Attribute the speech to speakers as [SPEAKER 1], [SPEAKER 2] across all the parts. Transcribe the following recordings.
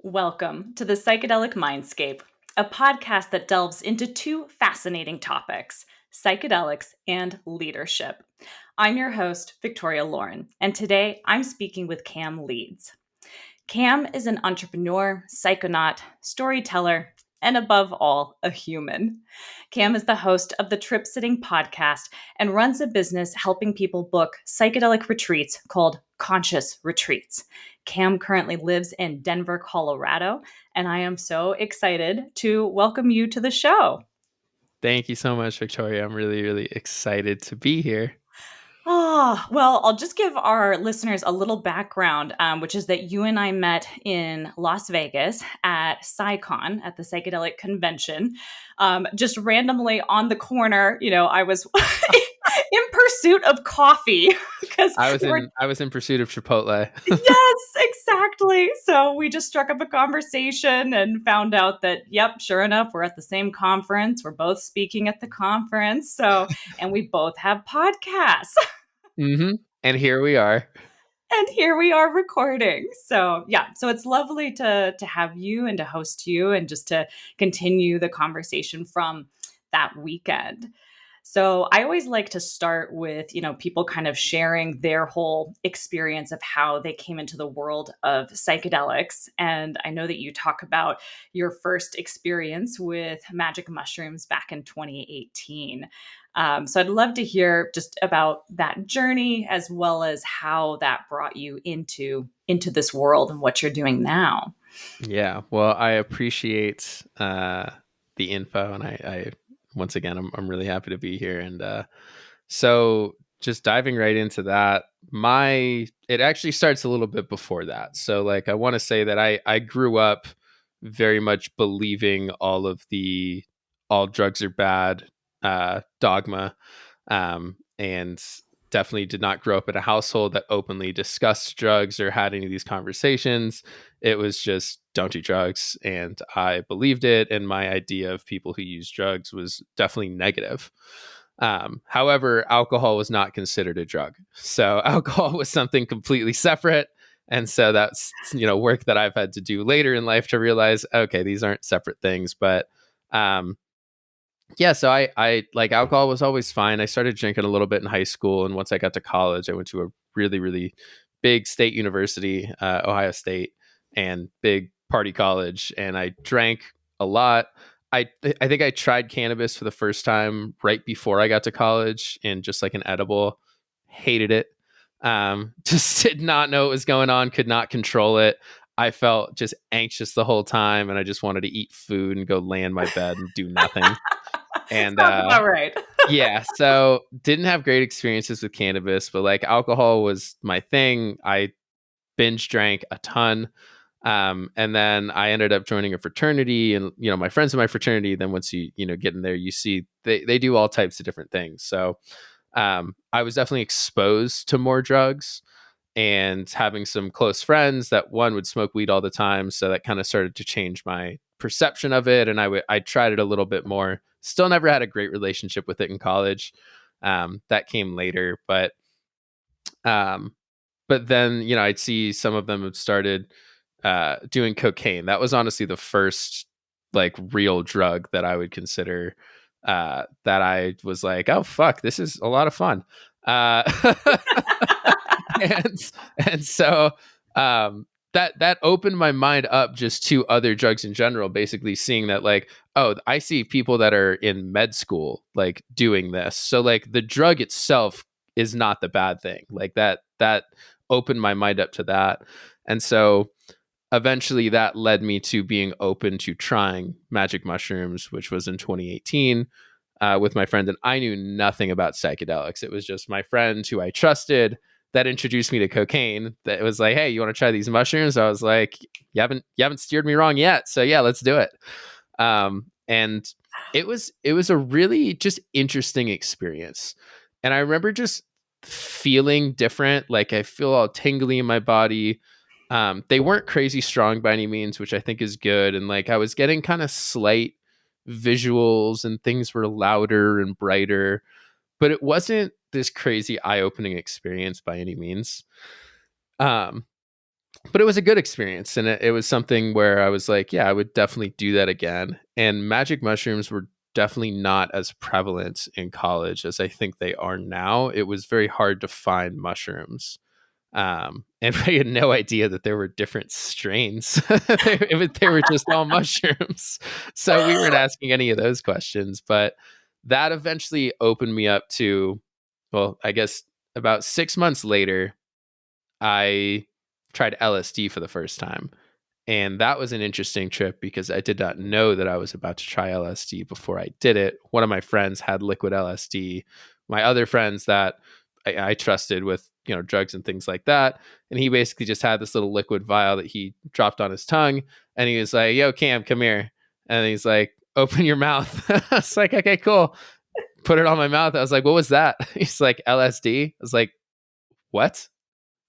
[SPEAKER 1] Welcome to the Psychedelic Mindscape, a podcast that delves into two fascinating topics, psychedelics and leadership. I'm your host, Victoria Lauren, and today I'm speaking with Cam Leids. Cam is an entrepreneur, psychonaut, storyteller, and above all, a human. Cam is the host of the TripSitting Podcast and runs a business helping people book psychedelic retreats called Conscious Retreats. Cam currently lives in Denver, Colorado, and I am so excited to welcome you to the show.
[SPEAKER 2] Thank you so much, Victoria. I'm really, really excited to be here.
[SPEAKER 1] Well, I'll just give our listeners a little background, which is that you and I met in Las Vegas at PsyCon, at the Psychedelic Convention, just randomly on the corner. I was in pursuit of coffee because
[SPEAKER 2] I was in pursuit of Chipotle.
[SPEAKER 1] Yes, exactly. So we just struck up a conversation and found out that, yep, sure enough, we're at the same conference. We're both speaking at the conference. And we both have podcasts.
[SPEAKER 2] And here we are.
[SPEAKER 1] And here we are recording. So it's lovely to have you and to host you and just to continue the conversation from that weekend. So I always like to start with, people kind of sharing their whole experience of how they came into the world of psychedelics. And I know that you talk about your first experience with magic mushrooms back in 2018. So I'd love to hear just about that journey as well as how that brought you into this world and what you're doing now.
[SPEAKER 2] Yeah, well, I appreciate the info, and I once again, I'm really happy to be here. And so, just diving right into that, it actually starts a little bit before that. So, like, I want to say that I grew up very much believing all drugs are bad dogma, and definitely did not grow up in a household that openly discussed drugs or had any of these conversations. It was just don't do drugs, and I believed it, and my idea of people who use drugs was definitely negative. However, alcohol was not considered a drug, so alcohol was something completely separate. And so that's work that I've had to do later in life to realize, okay, these aren't separate things. But yeah, so I like alcohol was always fine. I started drinking a little bit in high school, and once I got to college, I went to a really, really big state university, Ohio State, and big party college, and I drank a lot. I think I tried cannabis for the first time right before I got to college, and just like an edible, hated it. Just did not know what was going on, could not control it. I felt just anxious the whole time, and I just wanted to eat food and go lay in my bed and do nothing. And
[SPEAKER 1] Sounds about right.
[SPEAKER 2] yeah, so didn't have great experiences with cannabis, but like alcohol was my thing. I binge drank a ton. And then I ended up joining a fraternity, and my friends in my fraternity, then once you get in there, you see they do all types of different things. So I was definitely exposed to more drugs, and having some close friends that one would smoke weed all the time. So that kind of started to change my perception of it. And I tried it a little bit more. Still never had a great relationship with it in college. That came later, but then, I'd see some of them have started doing cocaine. That was honestly the first like real drug that I would consider, that I was like, oh fuck, this is a lot of fun. And so that opened my mind up just to other drugs in general, basically seeing that like, oh, I see people that are in med school like doing this. So like the drug itself is not the bad thing. Like that opened my mind up to that. And so eventually that led me to being open to trying magic mushrooms, which was in 2018. With my friend, and I knew nothing about psychedelics. It was just my friend who I trusted that introduced me to cocaine. That was like, "Hey, you want to try these mushrooms?" I was like, "You haven't steered me wrong yet, so yeah, let's do it." And it was a really just interesting experience, and I remember just feeling different. Like I feel all tingly in my body. They weren't crazy strong by any means, which I think is good, and like I was getting kind of slight visuals and things were louder and brighter, but it wasn't this crazy eye-opening experience by any means. Um, but it was a good experience, and it was something where I was like, yeah, I would definitely do that again. And magic mushrooms were definitely not as prevalent in college as I think they are now. It was very hard to find mushrooms. And I had no idea that there were different strains. They were just all mushrooms. So we weren't asking any of those questions. But that eventually opened me up to, well, I guess about 6 months later, I tried LSD for the first time. And that was an interesting trip because I did not know that I was about to try LSD before I did it. One of my friends had liquid LSD. My other friends that I trusted with, drugs and things like that. And he basically just had this little liquid vial that he dropped on his tongue. And he was like, yo, Cam, come here. And he's like, open your mouth. I was like, okay, cool. Put it on my mouth. I was like, what was that? He's like, LSD. I was like, what?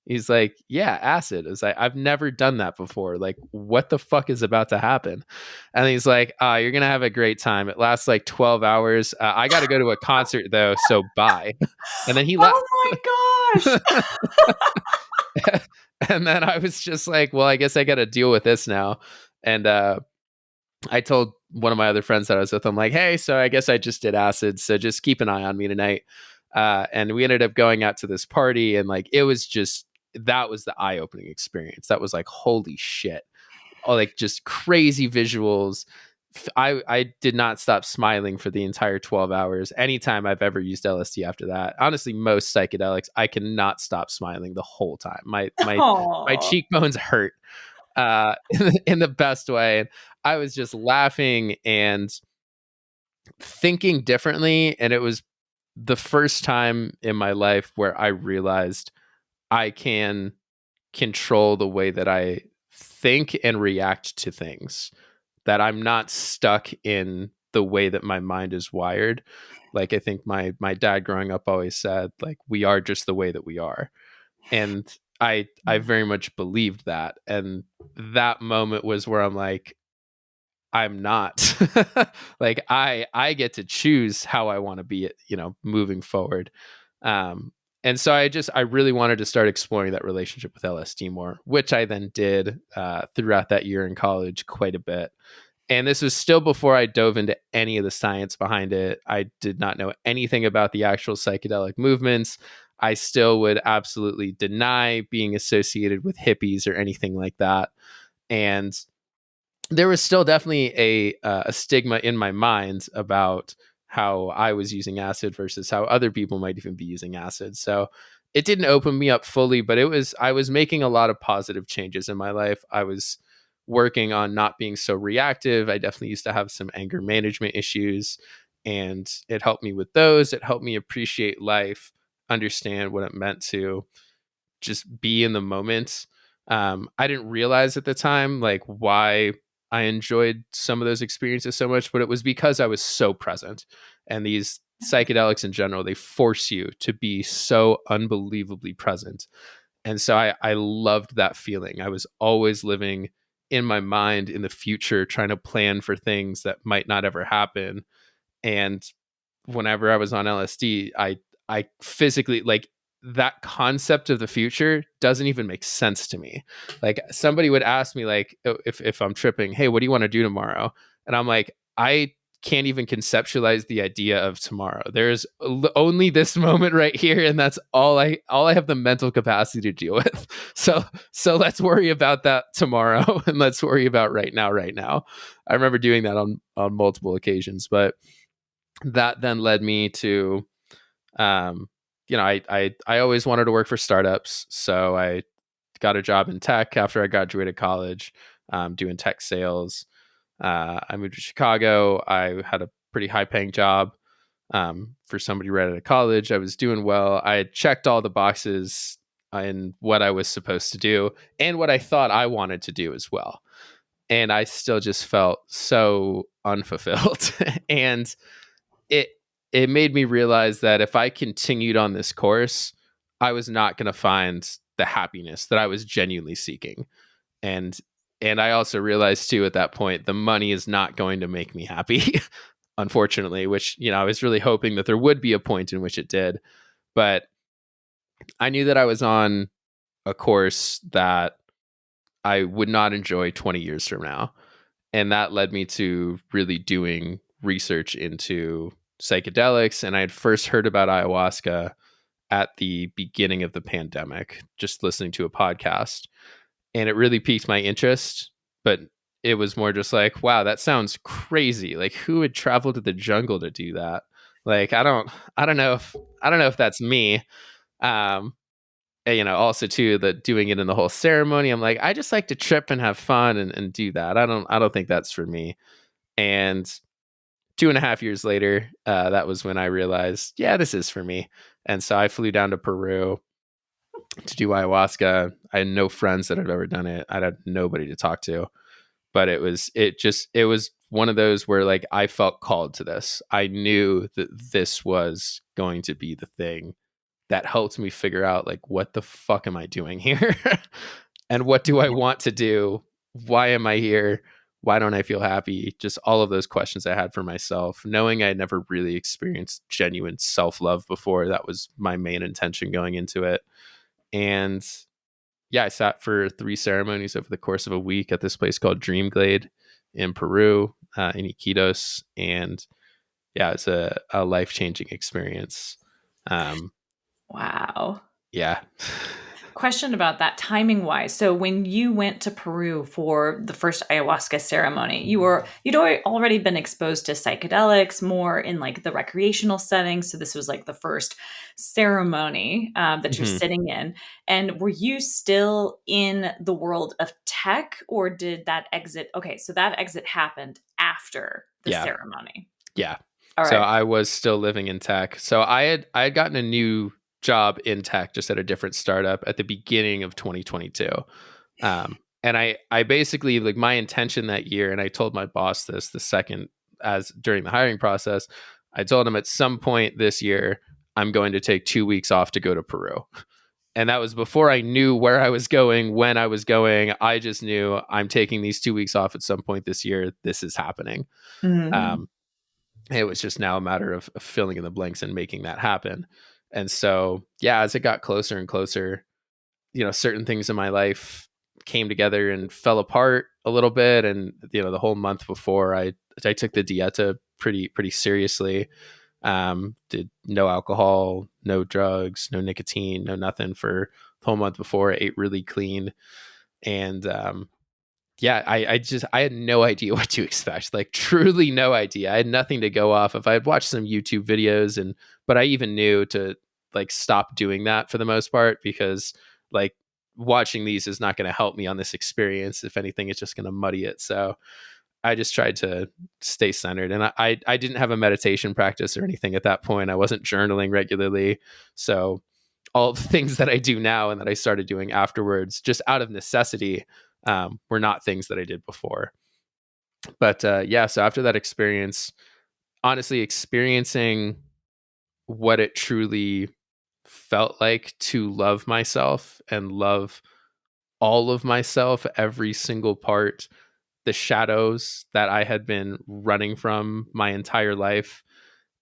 [SPEAKER 2] He's like, yeah, acid. It's like, I've never done that before. Like, what the fuck is about to happen? And he's like, you're going to have a great time. It lasts like 12 hours. I got to go to a concert though. So bye. And then he left.
[SPEAKER 1] Oh my gosh.
[SPEAKER 2] And then I was just like, well, I guess I got to deal with this now. And I told one of my other friends that I was with, I'm like, hey, so I guess I just did acid. So just keep an eye on me tonight. And we ended up going out to this party, and like, it was just, that was the eye-opening experience. That was like, holy shit. Oh, like just crazy visuals. I did not stop smiling for the entire 12 hours. Anytime I've ever used LSD after that, honestly, most psychedelics, I cannot stop smiling the whole time. My
[SPEAKER 1] Oh.
[SPEAKER 2] cheekbones hurt in the best way. And I was just laughing and thinking differently. And it was the first time in my life where I realized I can control the way that I think and react to things, that I'm not stuck in the way that my mind is wired. Like, I think my dad growing up always said, like, we are just the way that we are. And I very much believed that. And that moment was where I'm like, I'm not. Like, I get to choose how I want to be, moving forward. And so I really wanted to start exploring that relationship with LSD more, which I then did throughout that year in college quite a bit. And this was still before I dove into any of the science behind it. I did not know anything about the actual psychedelic movements. I still would absolutely deny being associated with hippies or anything like that. And there was still definitely a stigma in my mind about how I was using acid versus how other people might even be using acid. So it didn't open me up fully, but I was making a lot of positive changes in my life. I was working on not being so reactive. I definitely used to have some anger management issues, and it helped me with those. It helped me appreciate life, understand what it meant to just be in the moment. I didn't realize at the time like why I enjoyed some of those experiences so much, but it was because I was so present. And these psychedelics in general, they force you to be so unbelievably present. And so I loved that feeling. I was always living in my mind in the future, trying to plan for things that might not ever happen. And whenever I was on LSD, I physically, like, that concept of the future doesn't even make sense to me. Like, somebody would ask me, like, if I'm tripping, hey, what do you want to do tomorrow? And I'm like, I can't even conceptualize the idea of tomorrow. There's only this moment right here, and that's all I have the mental capacity to deal with. So let's worry about that tomorrow, and let's worry about right now. Right now, I remember doing that on multiple occasions, but that then led me to I always wanted to work for startups, so I got a job in tech after I graduated college, doing tech sales. I moved to Chicago. I had a pretty high paying job, for somebody right out of college. I was doing well. I had checked all the boxes in what I was supposed to do and what I thought I wanted to do as well. And I still just felt so unfulfilled. And it it made me realize that if I continued on this course, I was not going to find the happiness that I was genuinely seeking. And I also realized too at that point the money is not going to make me happy, unfortunately, which, I was really hoping that there would be a point in which it did. But I knew that I was on a course that I would not enjoy 20 years from now. And that led me to really doing research into psychedelics. And I had first heard about ayahuasca at the beginning of the pandemic, just listening to a podcast. And it really piqued my interest. But it was more just like, wow, that sounds crazy. Like, who would travel to the jungle to do that? Like, I don't know if that's me. Um, and, also too, that doing it in the whole ceremony, I'm like, I just like to trip and have fun and do that. I don't think that's for me. And 2.5 years later, that was when I realized, yeah, this is for me. And so I flew down to Peru to do ayahuasca. I had no friends that had ever done it. I had nobody to talk to, but it was one of those where like I felt called to this. I knew that this was going to be the thing that helped me figure out like, what the fuck am I doing here? And what do I want to do? Why am I here? Why don't I feel happy? Just all of those questions I had for myself, knowing I never really experienced genuine self-love before. That was my main intention going into it. And yeah, I sat for 3 ceremonies over the course of a week at this place called Dream Glade in Peru, in Iquitos. And yeah, it's a life-changing experience.
[SPEAKER 1] Wow.
[SPEAKER 2] Yeah.
[SPEAKER 1] Question about that timing wise. So when you went to Peru for the first ayahuasca ceremony, already been exposed to psychedelics more in like the recreational setting. So this was like the first ceremony that you're
[SPEAKER 2] Mhm.
[SPEAKER 1] sitting in. And were you still in the world of tech, or did that exit? Okay, so that exit happened after the
[SPEAKER 2] Yeah.
[SPEAKER 1] ceremony.
[SPEAKER 2] Yeah.
[SPEAKER 1] All
[SPEAKER 2] So
[SPEAKER 1] right.
[SPEAKER 2] I was still living in tech. So I had gotten a new job in tech just at a different startup at the beginning of 2022. And I basically, like, my intention that year, and I told my boss this the second, as during the hiring process, I told him at some point this year, I'm going to take 2 weeks off to go to Peru. And that was before I knew where I was going, when I was going. I just knew I'm taking these 2 weeks off at some point this year. This is happening.
[SPEAKER 1] Mhm.
[SPEAKER 2] Um, it was just now a matter of filling in the blanks and making that happen. And so, yeah, as it got closer and closer, certain things in my life came together and fell apart a little bit. And, the whole month before, I took the dieta pretty seriously. Did no alcohol, no drugs, no nicotine, no nothing for the whole month before. I ate really clean. And, yeah, I had no idea what to expect. Like, truly no idea. I had nothing to go off of. I had watched some YouTube videos, but I even knew to like stop doing that for the most part, because like watching these is not going to help me on this experience. If anything, it's just going to muddy it. So I just tried to stay centered. And I didn't have a meditation practice or anything at that point. I wasn't journaling regularly. So all the things that I do now and that I started doing afterwards, just out of necessity, were not things that I did before. But yeah, so after that experience, honestly, experiencing what it truly felt like to love myself and love all of myself, every single part, the shadows that I had been running from my entire life,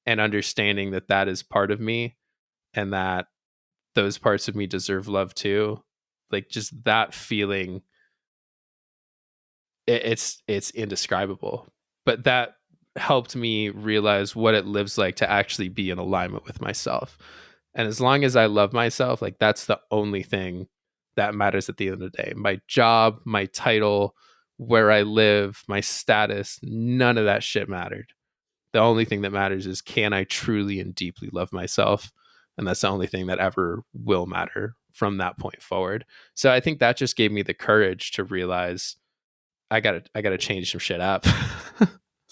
[SPEAKER 2] and understanding that that is part of me and that those parts of me deserve love too. Like, just that feeling, it's indescribable. But that helped me realize what it lives like to actually be in alignment with myself. And as long as I love myself, like, that's the only thing that matters at the end of the day. My job, my title, where I live, my status, none of that shit mattered. The only thing that matters is, can I truly and deeply love myself? And that's the only thing that ever will matter from that point forward. So I think that just gave me the courage to realize I gotta change some shit up.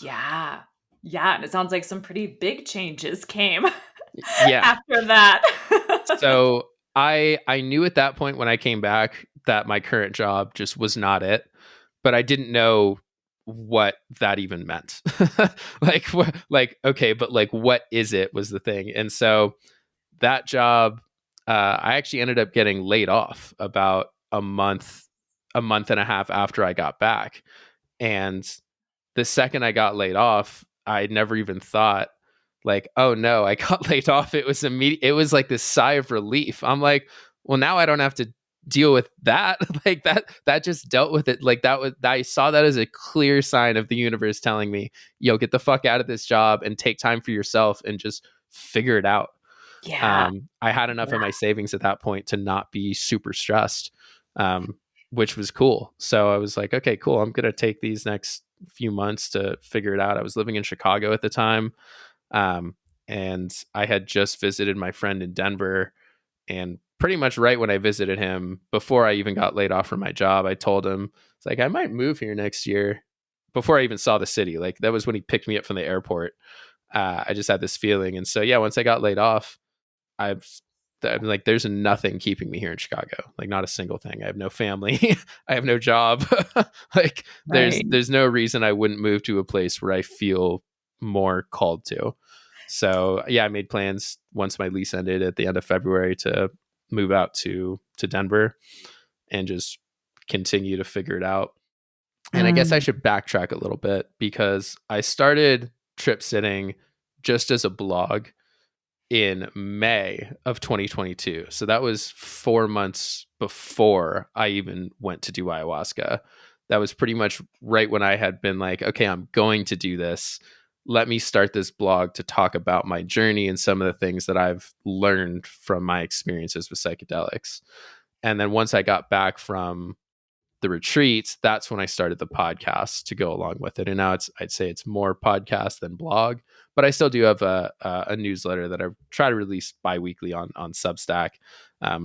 [SPEAKER 1] Yeah. Yeah, and it sounds like some pretty big changes came
[SPEAKER 2] Yeah.
[SPEAKER 1] after that.
[SPEAKER 2] So I knew at that point when I came back that my current job just was not it, but I didn't know what that even meant. Like, like, okay, but like, what is it, was the thing. And so that job, I actually ended up getting laid off about a month and a half after I got back. And the second I got laid off, I never even thought like, oh no, I got laid off. It was immediate. It was like this sigh of relief. I'm like, well, now I don't have to deal with that. Like that just dealt with it. Like that was, I saw that as a clear sign of the universe telling me, yo, get the fuck out of this job and take time for yourself and just figure it out.
[SPEAKER 1] Yeah.
[SPEAKER 2] I had enough
[SPEAKER 1] Yeah.
[SPEAKER 2] of my savings at that point to not be super stressed, um, which was cool. So I was like, okay, cool. I'm going to take these next few months to figure it out. I was living in Chicago at the time. Um, and I had just visited my friend in Denver. And pretty much right when I visited him, before I even got laid off from my job, I told him, it's like, I might move here next year, before I even saw the city. Like that was when he picked me up from the airport. I just had this feeling. And so, yeah, once I got laid off, I've I'm like, there's nothing keeping me here in Chicago. Like not a single thing. I have no family. I have no job. Like
[SPEAKER 1] Right.
[SPEAKER 2] there's no reason I wouldn't move to a place where I feel more called to. So yeah, I made plans once my lease ended at the end of February to move out to Denver and just continue to figure it out. And I guess I
[SPEAKER 1] Mm.
[SPEAKER 2] should backtrack a little bit because I started trip sitting just as a blog in May of 2022. So that was 4 months before I even went to do ayahuasca. That was pretty much right when I had been like, okay, I'm going to do this. Let me start this blog to talk about my journey and some of the things that I've learned from my experiences with psychedelics. And then once I got back from the retreats, that's when I started the podcast to go along with it. And now I'd say it's more podcast than blog, but I still do have a newsletter that I try to release biweekly on Substack.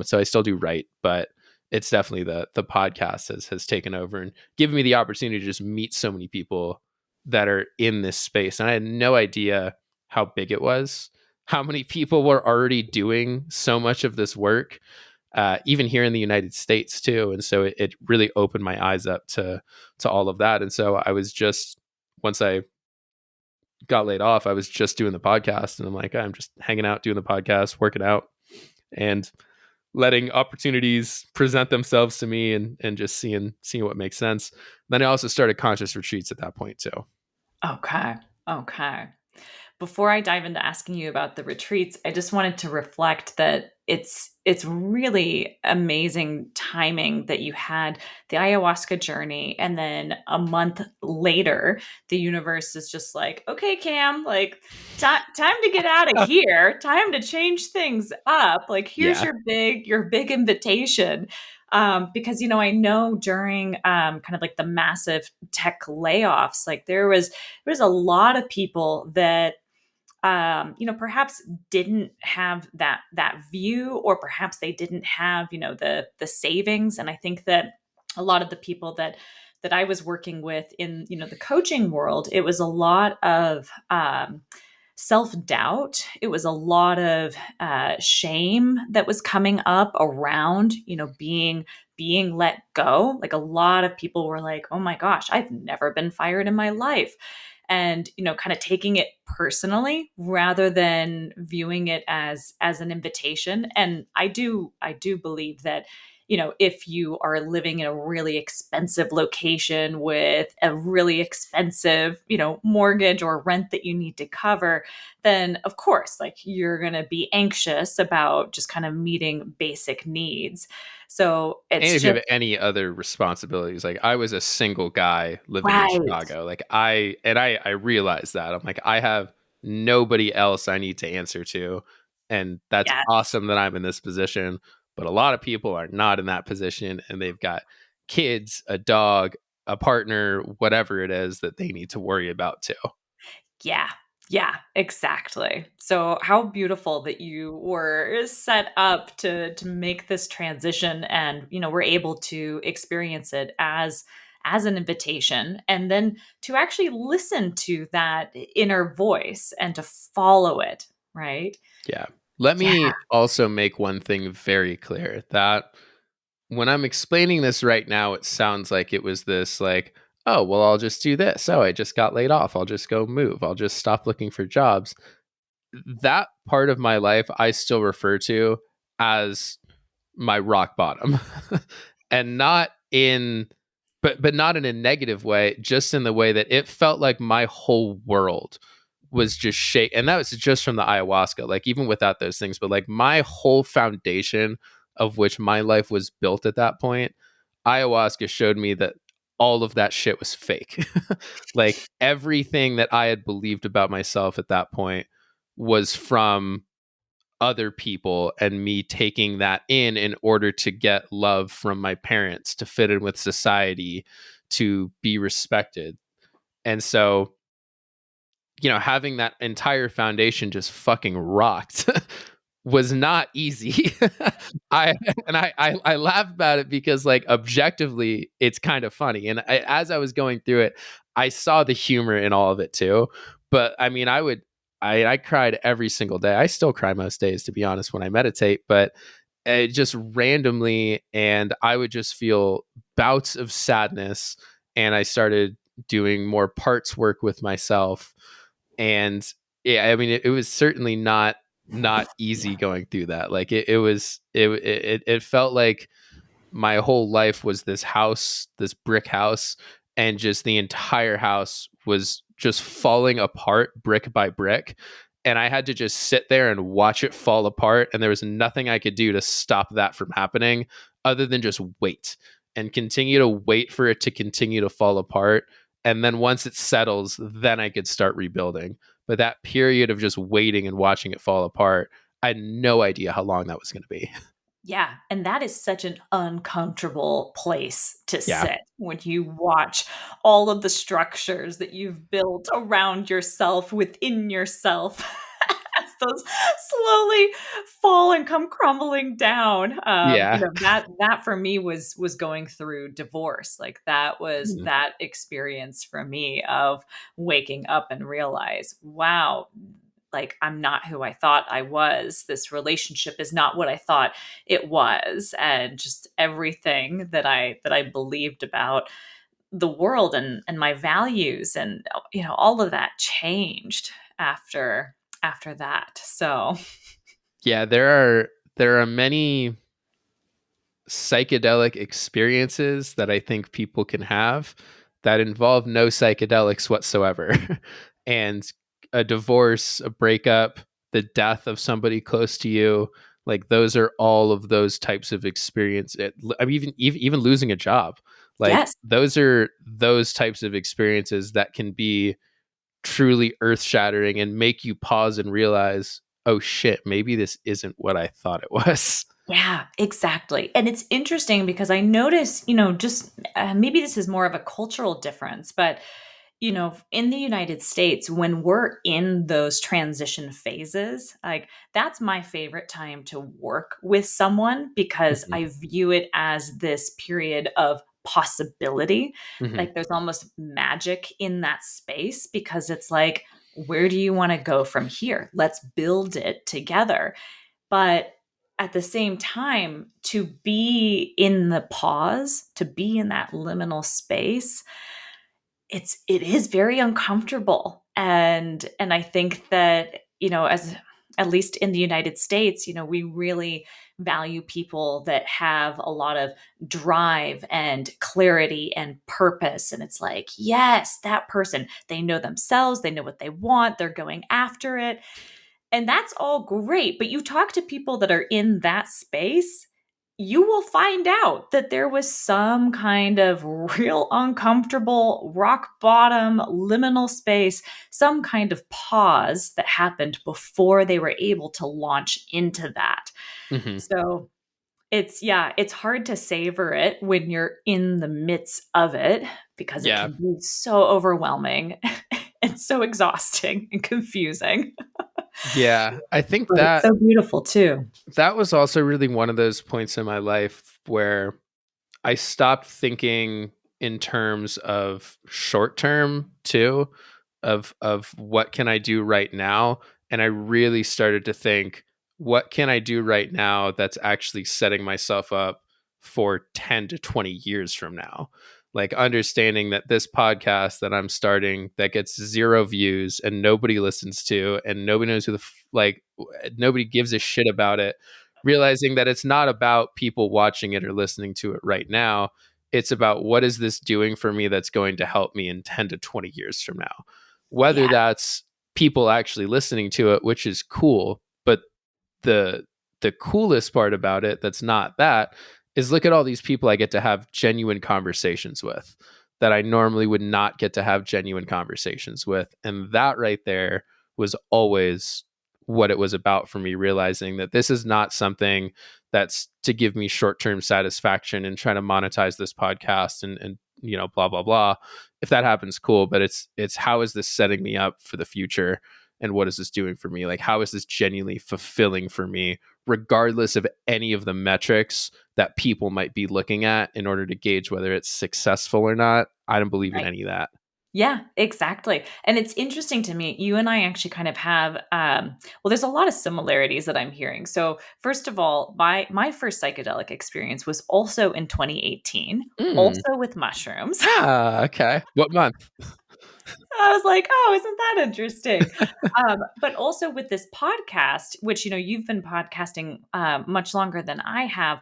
[SPEAKER 2] So I still do write, but it's definitely the podcast has taken over and given me the opportunity to just meet so many people that are in this space. And I had no idea how big it was, how many people were already doing so much of this work, even here in the United States too. And so it really opened my eyes up to all of that. And so I was just, once I got laid off, I was just doing the podcast, and I'm like, I'm just hanging out, doing the podcast, working out, and letting opportunities present themselves to me, and just seeing what makes sense. Then I also started conscious retreats at that point too.
[SPEAKER 1] Okay. Okay. Before I dive into asking you about the retreats, I just wanted to reflect that it's really amazing timing that you had the ayahuasca journey, and then a month later the universe is just like, okay, Cam, like time to get out of here, time to change things up, like here's
[SPEAKER 2] Yeah.
[SPEAKER 1] your big invitation. Because I know during kind of like the massive tech layoffs, like there was a lot of people that perhaps didn't have that view, or perhaps they didn't have the savings. And I think that a lot of the people that I was working with in the coaching world, it was a lot of self-doubt. It was a lot of shame that was coming up around being let go. Like a lot of people were like, oh my gosh, I've never been fired in my life. And kind of taking it personally rather than viewing it as an invitation. And I do believe that if you are living in a really expensive location with a really expensive mortgage or rent that you need to cover, then of course, like, you're going to be anxious about just kind of meeting basic needs. So
[SPEAKER 2] And
[SPEAKER 1] it's
[SPEAKER 2] if you
[SPEAKER 1] just
[SPEAKER 2] have any other responsibilities, like I was a single guy living in
[SPEAKER 1] right.
[SPEAKER 2] Chicago. Like I realized that. I'm like, I have nobody else I need to answer to. And that's
[SPEAKER 1] Yeah.
[SPEAKER 2] awesome that I'm in this position. But a lot of people are not in that position, and they've got kids, a dog, a partner, whatever it is that they need to worry about too.
[SPEAKER 1] Yeah. Yeah, exactly. So how beautiful that you were set up to make this transition, and were able to experience it as an invitation, and then to actually listen to that inner voice and to follow it, right?
[SPEAKER 2] Yeah. Let
[SPEAKER 1] Yeah.
[SPEAKER 2] me also make one thing very clear that when I'm explaining this right now, it sounds like it was this like, oh, well, I'll just do this. Oh, I just got laid off. I'll just go move. I'll just stop looking for jobs. That part of my life, I still refer to as my rock bottom. And not in, but not in a negative way, just in the way that it felt like my whole world was just shake. And that was just from the ayahuasca, like even without those things, but like my whole foundation of which my life was built at that point, ayahuasca showed me that all of that shit was fake. Like everything that I had believed about myself at that point was from other people and me taking that in order to get love from my parents, to fit in with society, to be respected. And so, having that entire foundation just fucking rocked was not easy. I I laugh about it because, like, objectively it's kind of funny, and as I was going through it, I saw the humor in all of it too. But I mean, I cried every single day. I still cry most days, to be honest, when I meditate, but just randomly, and I would just feel bouts of sadness, and I started doing more parts work with myself. And yeah, I mean, it was certainly not easy going through that. Like it felt like my whole life was this house, this brick house, and just the entire house was just falling apart brick by brick. And I had to just sit there and watch it fall apart. And there was nothing I could do to stop that from happening other than just wait and continue to wait for it to continue to fall apart. And then once it settles, then I could start rebuilding. But that period of just waiting and watching it fall apart, I had no idea how long that was going to be.
[SPEAKER 1] Yeah, and that is such an uncomfortable place to
[SPEAKER 2] Yeah.
[SPEAKER 1] sit when you watch all of the structures that you've built around yourself, within yourself, as those slowly fall and come crumbling down.
[SPEAKER 2] Yeah.
[SPEAKER 1] That for me was going through divorce. Like that was
[SPEAKER 2] Mm.
[SPEAKER 1] that experience for me of waking up and realize, wow, like I'm not who I thought I was. This relationship is not what I thought it was, and just everything that I believed about the world and my values, and all of that changed after that. So
[SPEAKER 2] Yeah, there are many psychedelic experiences that I think people can have that involve no psychedelics whatsoever. And a divorce, a breakup, the death of somebody close to you, like those are all of those types of experience. I mean, even losing a job, like
[SPEAKER 1] yes.
[SPEAKER 2] those are those types of experiences that can be truly earth shattering and make you pause and realize, oh shit, maybe this isn't what I thought it was.
[SPEAKER 1] Yeah, exactly. And it's interesting because I notice, just maybe this is more of a cultural difference, but in the United States, when we're in those transition phases, like that's my favorite time to work with someone because
[SPEAKER 2] Mhm.
[SPEAKER 1] I view it as this period of possibility.
[SPEAKER 2] Mhm.
[SPEAKER 1] Like there's almost magic in that space because it's like, where do you want to go from here? Let's build it together. But at the same time, to be in the pause, to be in that liminal space, it is very uncomfortable. And I think that, as at least in the United States, we really value people that have a lot of drive and clarity and purpose. And it's like, yes, that person, they know themselves, they know what they want, they're going after it. And that's all great. But you talk to people that are in that space, you will find out that there was some kind of real uncomfortable rock bottom liminal space, some kind of pause that happened before they were able to launch into that.
[SPEAKER 2] Mhm.
[SPEAKER 1] So it's hard to savor it when you're in the midst of it because it
[SPEAKER 2] Yeah.
[SPEAKER 1] can be so overwhelming and so exhausting and confusing.
[SPEAKER 2] Yeah. I think
[SPEAKER 1] But it's
[SPEAKER 2] that
[SPEAKER 1] so beautiful too.
[SPEAKER 2] that was also really one of those points in my life where I stopped thinking in terms of short term too, of what can I do right now, and I really started to think, what can I do right now that's actually setting myself up for 10 to 20 years from now. Like understanding that this podcast that I'm starting that gets 0 views and nobody listens to and nobody knows nobody gives a shit about it, realizing that it's not about people watching it or listening to it right now. It's about, what is this doing for me that's going to help me in 10 to 20 years from now? Whether
[SPEAKER 1] Yeah.
[SPEAKER 2] that's people actually listening to it, which is cool, but the the coolest part about it, that's not that, is look at all these people I get to have genuine conversations with that I normally would not get to have genuine conversations with. And that right there was always what it was about for me, realizing that this is not something that's to give me short-term satisfaction and trying to monetize this podcast and blah blah blah. If that happens, cool, but it's how is this setting me up for the future, and what is this doing for me? Like, how is this genuinely fulfilling for me, regardless of any of the metrics that people might be looking at in order to gauge whether it's successful or not? I don't believe in
[SPEAKER 1] Right.
[SPEAKER 2] any of that.
[SPEAKER 1] Yeah, exactly. And it's interesting to me, you and I actually kind of have, well, there's a lot of similarities that I'm hearing. So first of all, my first psychedelic experience was also in 2018,
[SPEAKER 2] Mm.
[SPEAKER 1] also with mushrooms.
[SPEAKER 2] Ah, okay. What month?
[SPEAKER 1] I was like, "Oh, isn't that interesting?" But also with this podcast, which, you've been podcasting, much longer than I have,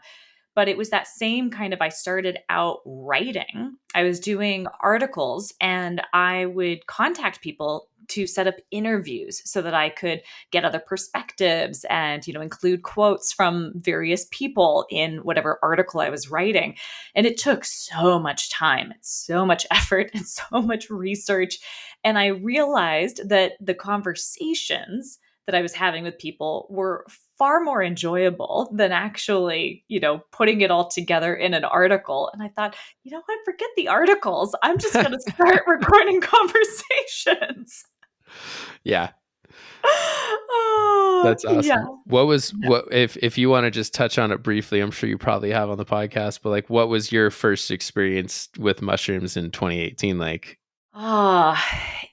[SPEAKER 1] but it was that same kind of, I started out writing. I was doing articles and I would contact people to set up interviews so that I could get other perspectives and, include quotes from various people in whatever article I was writing. And it took so much time, and so much effort, and so much research. And I realized that the conversations that I was having with people were far more enjoyable than actually, putting it all together in an article. And I thought, you know what? Forget the articles. I'm just going to start recording conversations.
[SPEAKER 2] Yeah,
[SPEAKER 1] Oh,
[SPEAKER 2] that's
[SPEAKER 1] yeah.
[SPEAKER 2] awesome. What was
[SPEAKER 1] Yeah.
[SPEAKER 2] what if you want to just touch on it briefly? I'm sure you probably have on the podcast, but like, what was your first experience with mushrooms in 2018 like?
[SPEAKER 1] Ah,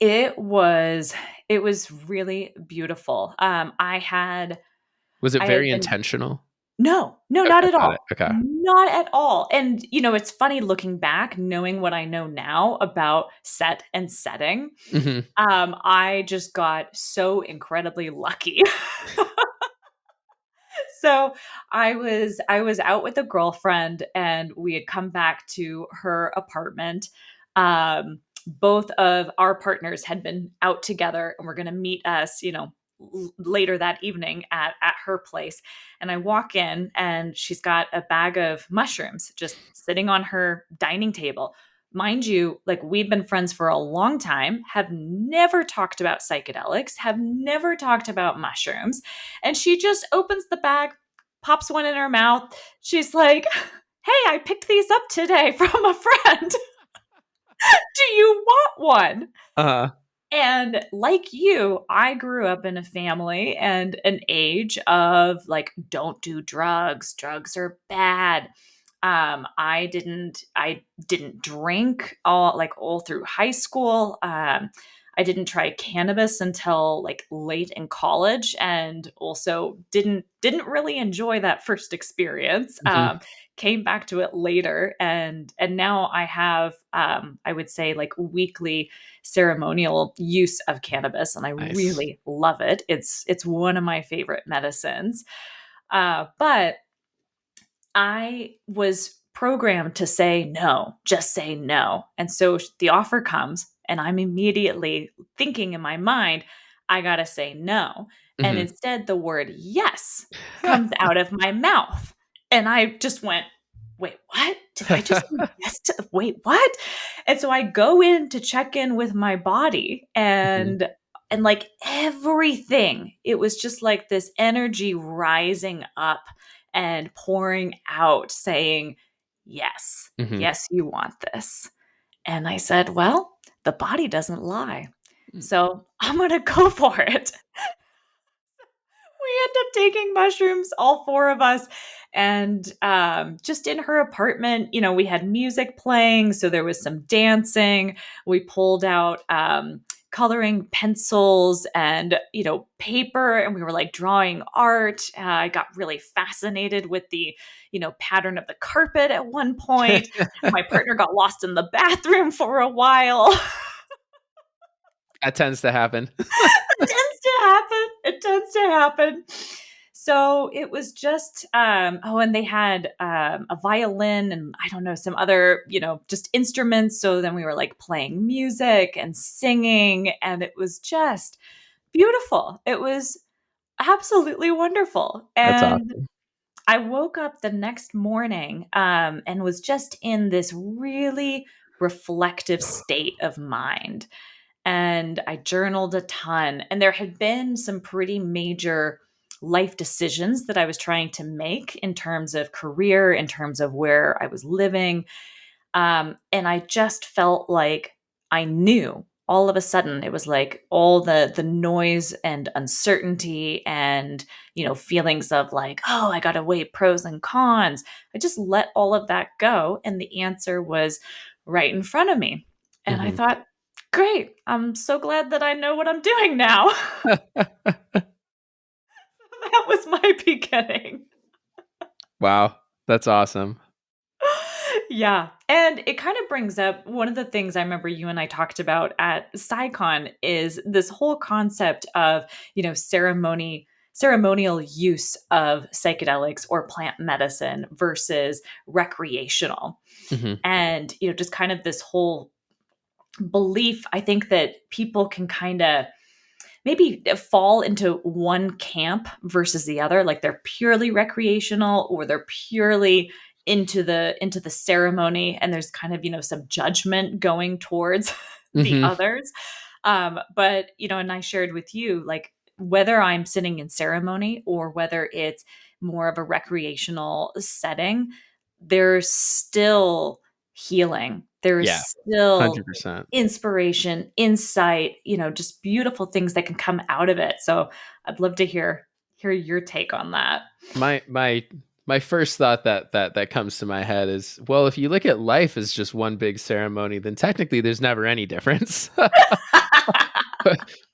[SPEAKER 1] it was it was really beautiful.
[SPEAKER 2] Was it
[SPEAKER 1] I had
[SPEAKER 2] very
[SPEAKER 1] been
[SPEAKER 2] intentional?
[SPEAKER 1] No, no, not
[SPEAKER 2] Okay,
[SPEAKER 1] at
[SPEAKER 2] got it.
[SPEAKER 1] all.
[SPEAKER 2] Okay.
[SPEAKER 1] Not at all. And, it's funny looking back, knowing what I know now about set and setting.
[SPEAKER 2] Hmm.
[SPEAKER 1] I just got so incredibly lucky. So I was out with a girlfriend and we had come back to her apartment. Both of our partners had been out together and were going to meet us, later that evening at her place. And I walk in and she's got a bag of mushrooms just sitting on her dining table. Mind you, like, we've been friends for a long time, have never talked about psychedelics, have never talked about mushrooms. And she just opens the bag, pops one in her mouth. She's like, "Hey, I picked these up today from a friend. Do you want one?"
[SPEAKER 2] Uh-huh.
[SPEAKER 1] And like you, I grew up in a family and an age of, like, don't do drugs. Drugs are bad. I didn't drink all through high school. I didn't try cannabis until, like, late in college, and also didn't really enjoy that first experience.
[SPEAKER 2] Hmm.
[SPEAKER 1] Came back to it later, and now I have, I would say, like, weekly ceremonial use of cannabis, and I
[SPEAKER 2] Nice.
[SPEAKER 1] really love it. It's one of my favorite medicines. But I was programmed to say no, just say no. And so the offer comes, and I'm immediately thinking in my mind, I got to say no. And
[SPEAKER 2] Hmm.
[SPEAKER 1] instead, the word yes comes out of my mouth. And I just went, wait, what? Did I just say yes to, wait, what? And so I go in to check in with my body,
[SPEAKER 2] Hmm.
[SPEAKER 1] and like everything, it was just like this energy rising up and pouring out, saying, "Yes,
[SPEAKER 2] Hmm.
[SPEAKER 1] yes, you want this." And I said, "Well, the body doesn't lie. So I'm going to go for it." We end up taking mushrooms, all four of us. And just in her apartment, we had music playing. So there was some dancing. We pulled out coloring pencils and, paper, and we were like drawing art. I got really fascinated with the, pattern of the carpet at one point. My partner got lost in the bathroom for a while.
[SPEAKER 2] That tends to happen.
[SPEAKER 1] It tends to happen. It tends to happen. So it was just, and they had a violin and, I don't know, some other, just instruments. So then we were like playing music and singing, and it was just beautiful. It was absolutely wonderful.
[SPEAKER 2] That's
[SPEAKER 1] And
[SPEAKER 2] awesome.
[SPEAKER 1] I woke up the next morning and was just in this really reflective state of mind. And I journaled a ton. And there had been some pretty major life decisions that I was trying to make in terms of career, in terms of where I was living. And I just felt like I knew all of a sudden. It was like all the noise and uncertainty and, feelings of like, oh, I got to weigh pros and cons. I just let all of that go. And the answer was right in front of me. And I
[SPEAKER 2] Hmm.
[SPEAKER 1] thought, great. I'm so glad that I know what I'm doing now. That was my beginning.
[SPEAKER 2] Wow, that's awesome.
[SPEAKER 1] Yeah. And it kind of brings up one of the things I remember you and I talked about at SciCon is this whole concept of, ceremonial use of psychedelics or plant medicine versus recreational.
[SPEAKER 2] Hmm.
[SPEAKER 1] And, just kind of this whole belief, I think that people can kind of maybe fall into one camp versus the other, like they're purely recreational or they're purely into the ceremony, and there's kind of some judgment going towards the
[SPEAKER 2] Hmm.
[SPEAKER 1] others. But and I shared with you, like, whether I'm sitting in ceremony or whether it's more of a recreational setting, there's still healing, there's
[SPEAKER 2] Yeah,
[SPEAKER 1] still
[SPEAKER 2] 100%.
[SPEAKER 1] inspiration, insight, just beautiful things that can come out of it. So I'd love to hear your take on that.
[SPEAKER 2] My first thought that comes to my head is, well, if you look at life as just one big ceremony, then technically there's never any difference.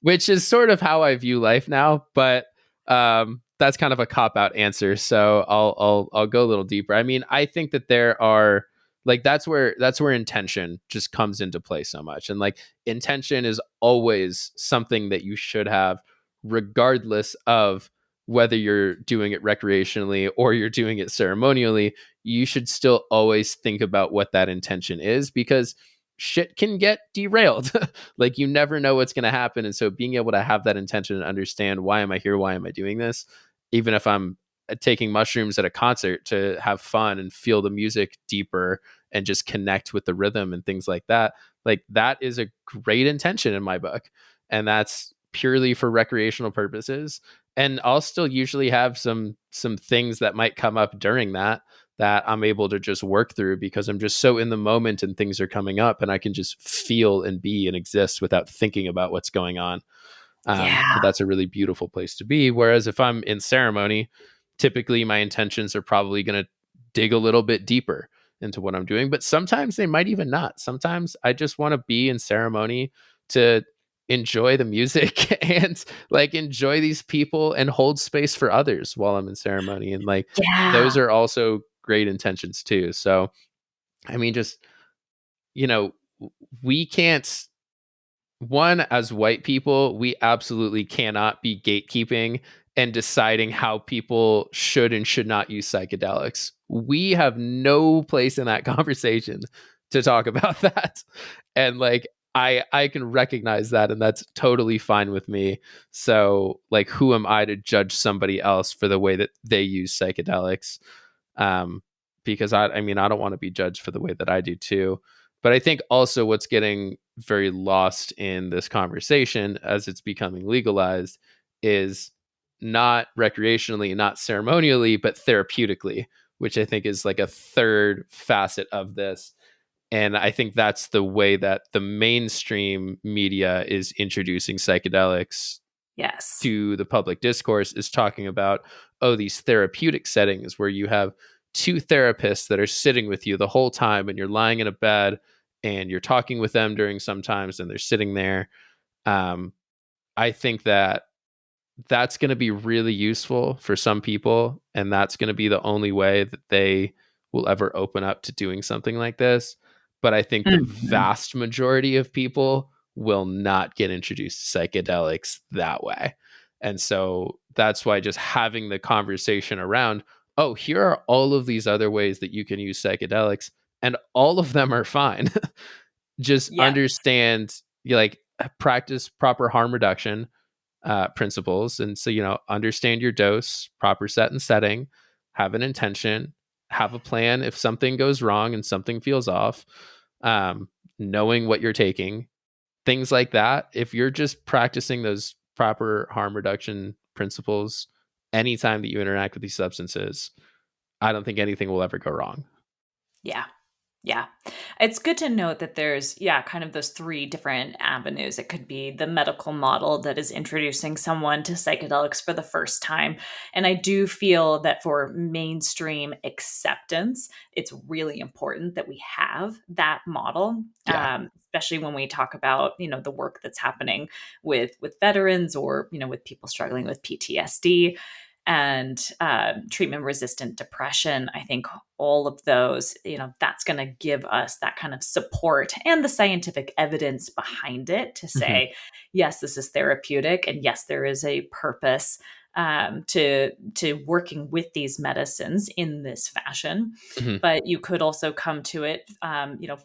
[SPEAKER 2] Which is sort of how I view life now, but that's kind of a cop out answer. So I'll go a little deeper. I mean, I think that there are, like, that's where intention just comes into play so much, and like intention is always something that you should have, regardless of whether you're doing it recreationally or you're doing it ceremonially. You should still always think about what that intention is, because shit can get derailed. Like, you never know what's going to happen. And so being able to have that intention and understand, why am I here? Why am I doing this? Even if I'm taking mushrooms at a concert to have fun and feel the music deeper and just connect with the rhythm and things like that, like, that is a great intention in my book. And that's purely for recreational purposes. And I'll still usually have some things that might come up during that I'm able to just work through, because I'm just so in the moment and things are coming up and I can just feel and be and exist without thinking about what's going on. But
[SPEAKER 1] Yeah.
[SPEAKER 2] that's a really beautiful place to be. Whereas if I'm in ceremony, typically my intentions are probably going to dig a little bit deeper into what I'm doing, but sometimes they might even not. Sometimes I just want to be in ceremony to enjoy the music and like enjoy these people and hold space for others while I'm in ceremony. And like, those
[SPEAKER 1] Yeah.
[SPEAKER 2] are also great intentions too. So, I mean, just, you know, we can't, one, as white people, we absolutely cannot be gatekeeping and deciding how people should and should not use psychedelics. We have no place in that conversation to talk about that. And like, I can recognize that, and that's totally fine with me. So like, who am I to judge somebody else for the way that they use psychedelics? um, because I mean, I don't want to be judged for the way that I do too. But I think also what's getting very lost in this conversation as it's becoming legalized is not recreationally, not ceremonially, but therapeutically, which I think is like a third facet of this. And I think that's the way that the mainstream media is introducing psychedelics
[SPEAKER 1] Yes.
[SPEAKER 2] to the public discourse, is talking about, oh, these therapeutic settings where you have two therapists that are sitting with you the whole time and you're lying in a bed and you're talking with them during sometimes and they're sitting there. um, I think that that's going to be really useful for some people, and that's going to be the only way that they will ever open up to doing something like this. But I think the
[SPEAKER 1] Mhm.
[SPEAKER 2] vast majority of people will not get introduced to psychedelics that way. And so that's why just having the conversation around, oh, here are all of these other ways that you can use psychedelics, and all of them are fine. Just
[SPEAKER 1] Yeah.
[SPEAKER 2] understand, like, practice proper harm reduction, principles. And so, understand your dose, proper set and setting, have an intention, have a plan if something goes wrong and something feels off, knowing what you're taking, things like that. If you're just practicing those proper harm reduction principles anytime that you interact with these substances, I don't think anything will ever go wrong.
[SPEAKER 1] Yeah. Yeah. It's good to note that there's, yeah, kind of those three different avenues. It could be the medical model that is introducing someone to psychedelics for the first time. And I do feel that for mainstream acceptance, it's really important that we have that model,
[SPEAKER 2] Yeah.
[SPEAKER 1] especially when we talk about, the work that's happening with veterans or, with people struggling with PTSD and treatment resistant depression. I think all of those, that's going to give us that kind of support and the scientific evidence behind it to
[SPEAKER 2] Hmm.
[SPEAKER 1] say, yes, this is therapeutic, and yes, there is a purpose to working with these medicines in this fashion.
[SPEAKER 2] Hmm.
[SPEAKER 1] But you could also come to it,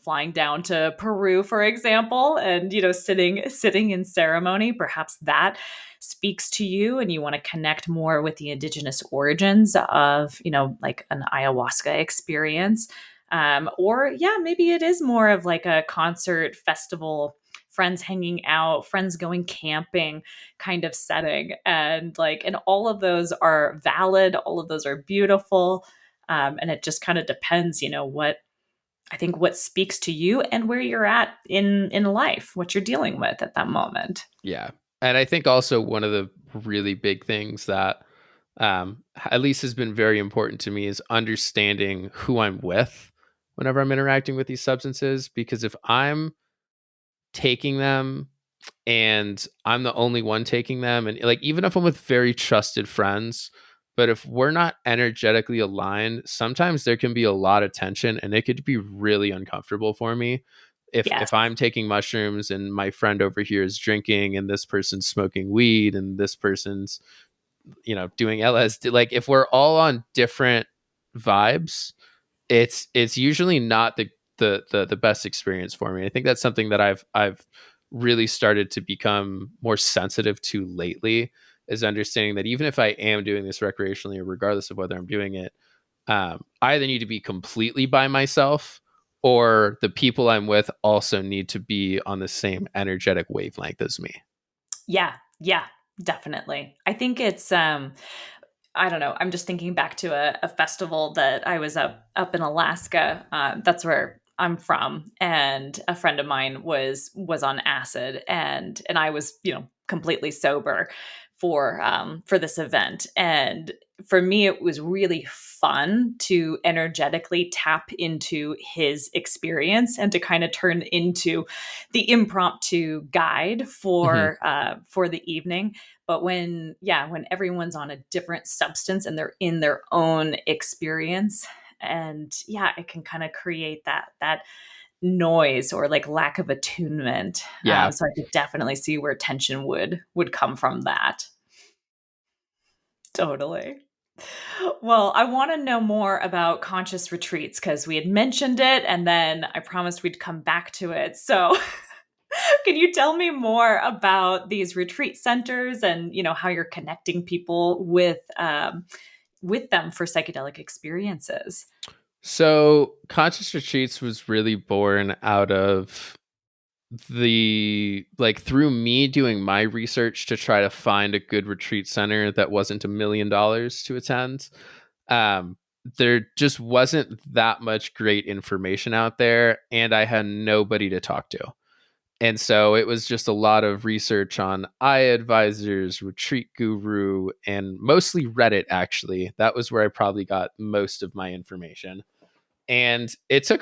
[SPEAKER 1] flying down to Peru, for example, and sitting in ceremony. Perhaps that speaks to you and you want to connect more with the indigenous origins of, like an ayahuasca experience. Or, yeah, maybe it is more of like a concert festival, friends hanging out, friends going camping kind of setting. And all of those are valid, all of those are beautiful. And it just kind of depends, what speaks to you and where you're at in life, what you're dealing with at that moment.
[SPEAKER 2] Yeah. And I think also one of the really big things that at least has been very important to me is understanding who I'm with whenever I'm interacting with these substances. Because if I'm taking them and I'm the only one taking them, and like even if I'm with very trusted friends, but if we're not energetically aligned, sometimes there can be a lot of tension and it could be really uncomfortable for me.
[SPEAKER 1] Yes.
[SPEAKER 2] If I'm taking mushrooms and my friend over here is drinking and this person's smoking weed and this person's doing LSD, like if we're all on different vibes, it's usually not the best experience for me. I think that's something that I've really started to become more sensitive to lately, is understanding that even if I am doing this recreationally, or regardless of whether I'm doing it, I either need to be completely by myself, or the people I'm with also need to be on the same energetic wavelength as me.
[SPEAKER 1] Yeah, yeah, definitely. I think it's I don't know. I'm just thinking back to a festival that I was up in Alaska. That's where I'm from, and a friend of mine was on acid, and I was completely sober for this event. And for me, it was really fun to energetically tap into his experience and to kind of turn into the impromptu guide
[SPEAKER 2] Hmm.
[SPEAKER 1] for the evening. But when everyone's on a different substance and they're in their own experience, and yeah, it can kind of create that noise or like lack of attunement.
[SPEAKER 2] Yeah.
[SPEAKER 1] So I could definitely see where tension would come from that. Totally. Well, I want to know more about conscious retreats because we had mentioned it and then I promised we'd come back to it. So can you tell me more about these retreat centers and how you're connecting people with them for psychedelic experiences?
[SPEAKER 2] So conscious retreats was really born out of the like through me doing my research to try to find a good retreat center that wasn't $1 million to attend. um there just wasn't that much great information out there, and I had nobody to talk to. And so it was just a lot of research on iAdvisors, Retreat Guru, and mostly Reddit. Actually, that was where I probably got most of my information. And it took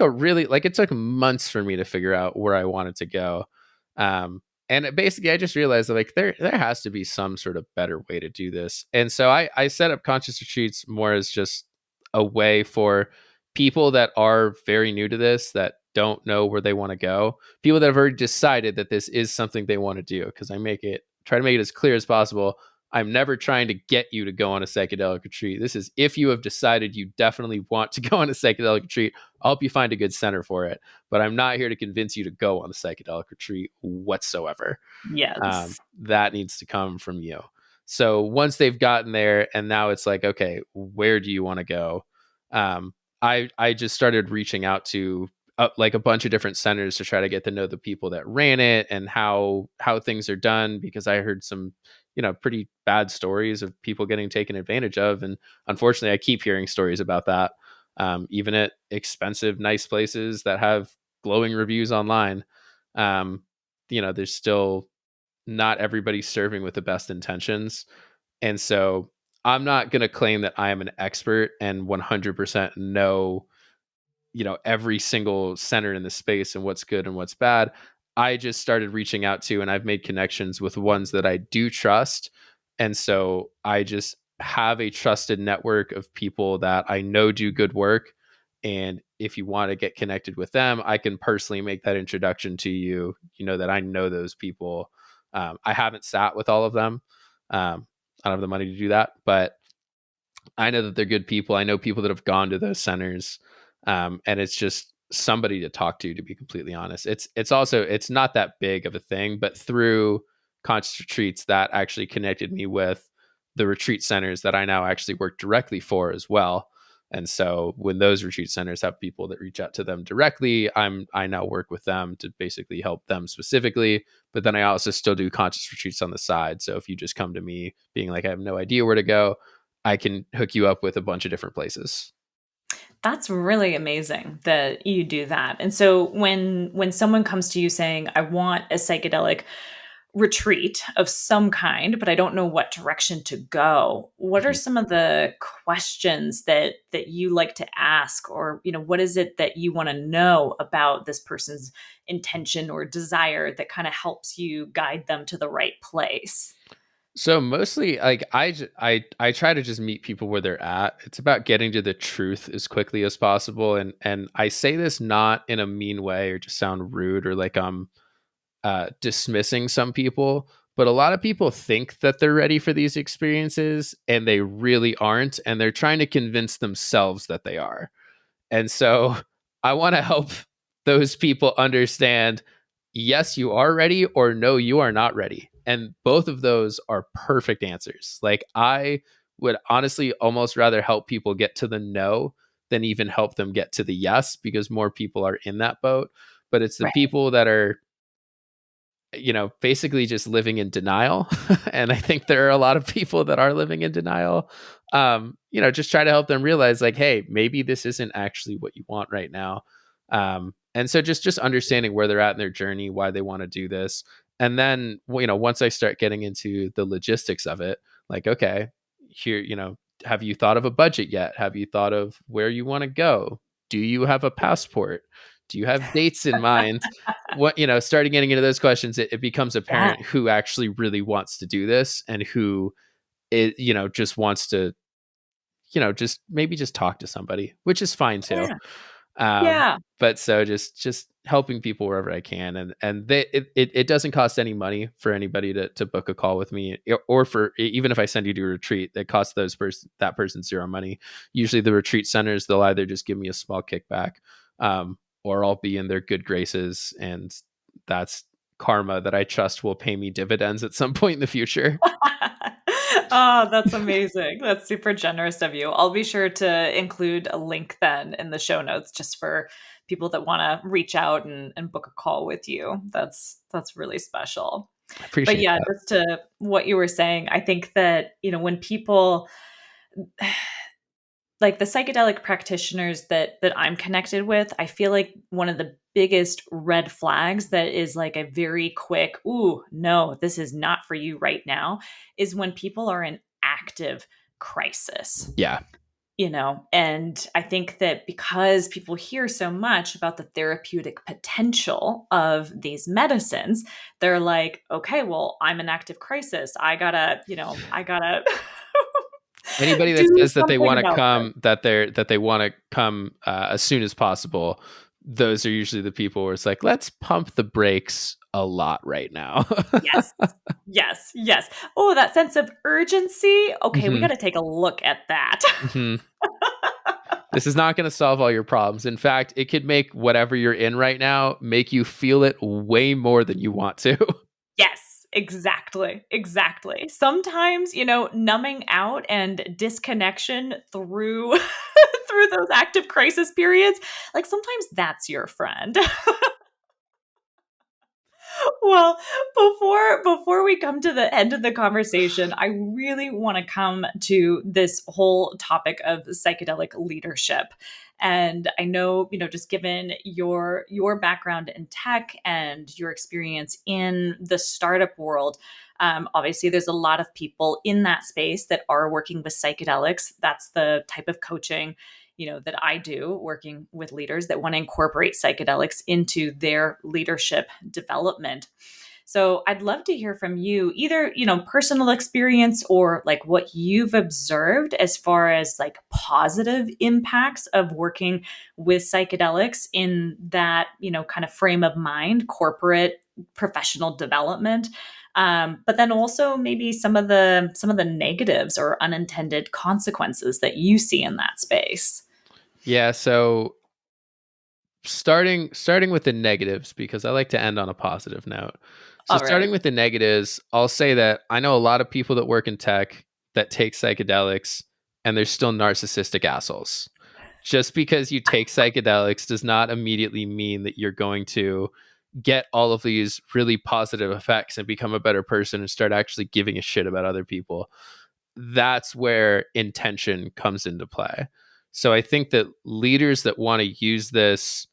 [SPEAKER 2] months for me to figure out where I wanted to go. Basically I just realized that like there has to be some sort of better way to do this. And so I set up conscious retreats more as just a way for people that are very new to this, that don't know where they want to go, people that have already decided that this is something they want to do, because I make it try to make it as clear as possible. I'm never trying to get you to go on a psychedelic retreat. This is if you have decided you definitely want to go on a psychedelic retreat, I'll help you find a good center for it. But I'm not here to convince you to go on the psychedelic retreat whatsoever.
[SPEAKER 1] Yes.
[SPEAKER 2] That needs to come from you. So once they've gotten there, and now it's like, okay, where do you want to go? I just started reaching out to like a bunch of different centers to try to get to know the people that ran it and how things are done, because I heard some pretty bad stories of people getting taken advantage of, and unfortunately I keep hearing stories about that, even at expensive nice places that have glowing reviews online. There's still not everybody serving with the best intentions. And so I'm not going to claim that I am an expert and 100% know, every single center in the space and what's good and what's bad. I just started reaching out to, and I've made connections with ones that I do trust. And so I just have a trusted network of people that I know do good work. And if you want to get connected with them, I can personally make that introduction to you, that I know those people. I haven't sat with all of them. I don't have the money to do that, but I know that they're good people. I know people that have gone to those centers, and it's just somebody to talk to be completely honest. It's also, it's not that big of a thing, but through conscious retreats, that actually connected me with the retreat centers that I now actually work directly for as well. And so when those retreat centers have people that reach out to them directly, I now work with them to basically help them specifically. But then I also still do conscious retreats on the side. So if you just come to me being like, I have no idea where to go, I can hook you up with a bunch of different places.
[SPEAKER 1] That's really amazing that you do that. And so when someone comes to you saying, I want a psychedelic retreat of some kind, but I don't know what direction to go, what are
[SPEAKER 2] Mhm.
[SPEAKER 1] some of the questions that you like to ask? Or, what is it that you want to know about this person's intention or desire that kind of helps you guide them to the right place?
[SPEAKER 2] So mostly, like I try to just meet people where they're at. It's about getting to the truth as quickly as possible, and I say this not in a mean way or just sound rude or like I'm dismissing some people, but a lot of people think that they're ready for these experiences and they really aren't, and they're trying to convince themselves that they are. And so I want to help those people understand, yes, you are ready, or no, you are not ready. And both of those are perfect answers. Like, I would honestly almost rather help people get to the no than even help them get to the yes, because more people are in that boat. But it's the
[SPEAKER 1] Right.
[SPEAKER 2] people that are, basically just living in denial. And I think there are a lot of people that are living in denial. Just try to help them realize, like, hey, maybe this isn't actually what you want right now. And so just understanding where they're at in their journey, why they want to do this. And then, once I start getting into the logistics of it, like, okay, here, have you thought of a budget yet? Have you thought of where you want to go? Do you have a passport? Do you have dates in mind? What, starting getting into those questions, it becomes
[SPEAKER 1] Yeah.
[SPEAKER 2] apparent who actually really wants to do this and who just wants to, just maybe just talk to somebody, which is fine too.
[SPEAKER 1] Yeah.
[SPEAKER 2] um
[SPEAKER 1] Yeah.
[SPEAKER 2] but so just helping people wherever I can, and it doesn't cost any money for anybody to book a call with me, or for, even if I send you to a retreat, it costs that person zero money. Usually the retreat centers, they'll either just give me a small kickback, or I'll be in their good graces, and that's karma that I trust will pay me dividends at some point in the future.
[SPEAKER 1] Oh, that's amazing. That's super generous of you. I'll be sure to include a link then in the show notes just for people that want to reach out and book a call with you. That's really special.
[SPEAKER 2] I
[SPEAKER 1] But
[SPEAKER 2] appreciate
[SPEAKER 1] yeah,
[SPEAKER 2] that.
[SPEAKER 1] just to what you were saying, I think that, when people like the psychedelic practitioners that I'm connected with, I feel like one of the biggest red flags that is like a very quick, ooh, no, this is not for you right now, is when people are in active crisis.
[SPEAKER 2] Yeah.
[SPEAKER 1] And I think that because people hear so much about the therapeutic potential of these medicines, they're like, okay, well, I'm in active crisis. I gotta
[SPEAKER 2] Anybody that
[SPEAKER 1] do
[SPEAKER 2] says that they
[SPEAKER 1] something
[SPEAKER 2] want to
[SPEAKER 1] about this.
[SPEAKER 2] come, that they want to come as soon as possible, those are usually the people where it's like, let's pump the brakes a lot right now.
[SPEAKER 1] Yes. Yes. Yes. Oh, that sense of urgency. Okay, we got
[SPEAKER 2] hmm
[SPEAKER 1] to take a look at that.
[SPEAKER 2] hmm This is not going to solve all your problems. In fact, it could make whatever you're in right now make you feel it way more than you want to.
[SPEAKER 1] Yes, exactly. Exactly. Sometimes, numbing out and disconnection through through those active crisis periods, like sometimes that's your friend. Well, before we come to the end of the conversation, I really want to come to this whole topic of psychedelic leadership. And I know, just given your background in tech and your experience in the startup world, obviously there's a lot of people in that space that are working with psychedelics. That's the type of coaching that I do, working with leaders that want to incorporate psychedelics into their leadership development. So I'd love to hear from you, either, personal experience or like what you've observed as far as like positive impacts of working with psychedelics in that, kind of frame of mind, corporate professional development. But then also maybe some of the negatives or unintended consequences that you see in that space.
[SPEAKER 2] Yeah, so starting with the negatives, because I like to end on a positive note. So
[SPEAKER 1] All
[SPEAKER 2] starting
[SPEAKER 1] right.
[SPEAKER 2] with the negatives, I'll say that I know a lot of people that work in tech that take psychedelics and they're still narcissistic assholes. Just because you take psychedelics does not immediately mean that you're going to get all of these really positive effects and become a better person and start actually giving a shit about other people. That's where intention comes into play. So I think that leaders that want to use this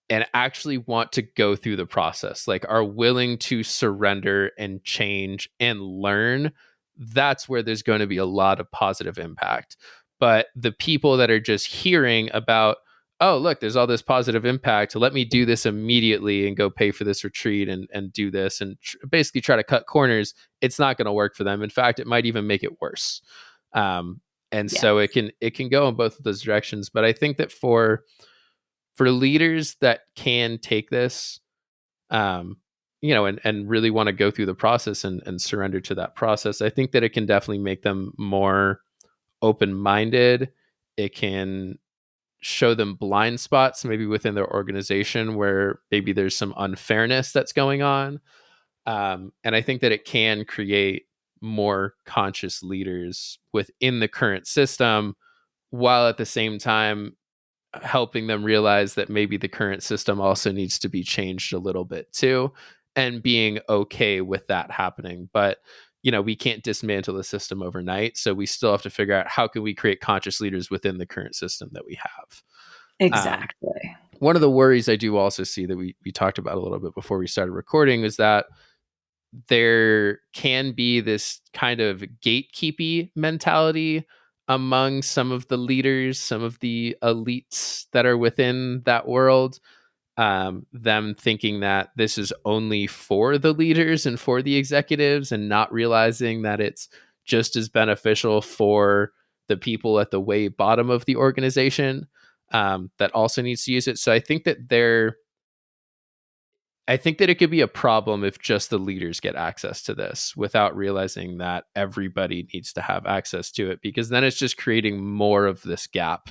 [SPEAKER 2] and actually want to go through the process, like are willing to surrender and change and learn, that's where there's going to be a lot of positive impact. But the people that are just hearing about, oh, look, there's all this positive impact, let me do this immediately and go pay for this retreat and do this and basically try to cut corners, it's not going to work for them. In fact, it might even make it worse. Um, and so
[SPEAKER 1] Yes.
[SPEAKER 2] it can go in both of those directions. But I think that for leaders that can take this, um, and really want to go through the process and surrender to that process, I think that it can definitely make them more open minded. It can show them blind spots maybe within their organization where maybe there's some unfairness that's going on. And I think that it can create more conscious leaders within the current system, while at the same time helping them realize that maybe the current system also needs to be changed a little bit too, and being okay with that happening. But we can't dismantle the system overnight, so we still have to figure out how can we create conscious leaders within the current system that we have.
[SPEAKER 1] Exactly.
[SPEAKER 2] One of the worries I do also see that we talked about a little bit before we started recording is that there can be this kind of gatekeeping mentality among some of the leaders, some of the elites that are within that world. Them thinking that this is only for the leaders and for the executives, and not realizing that it's just as beneficial for the people at the way bottom of the organization, that also needs to use it. So I think that it could be a problem if just the leaders get access to this without realizing that everybody needs to have access to it, because then it's just creating more of this gap,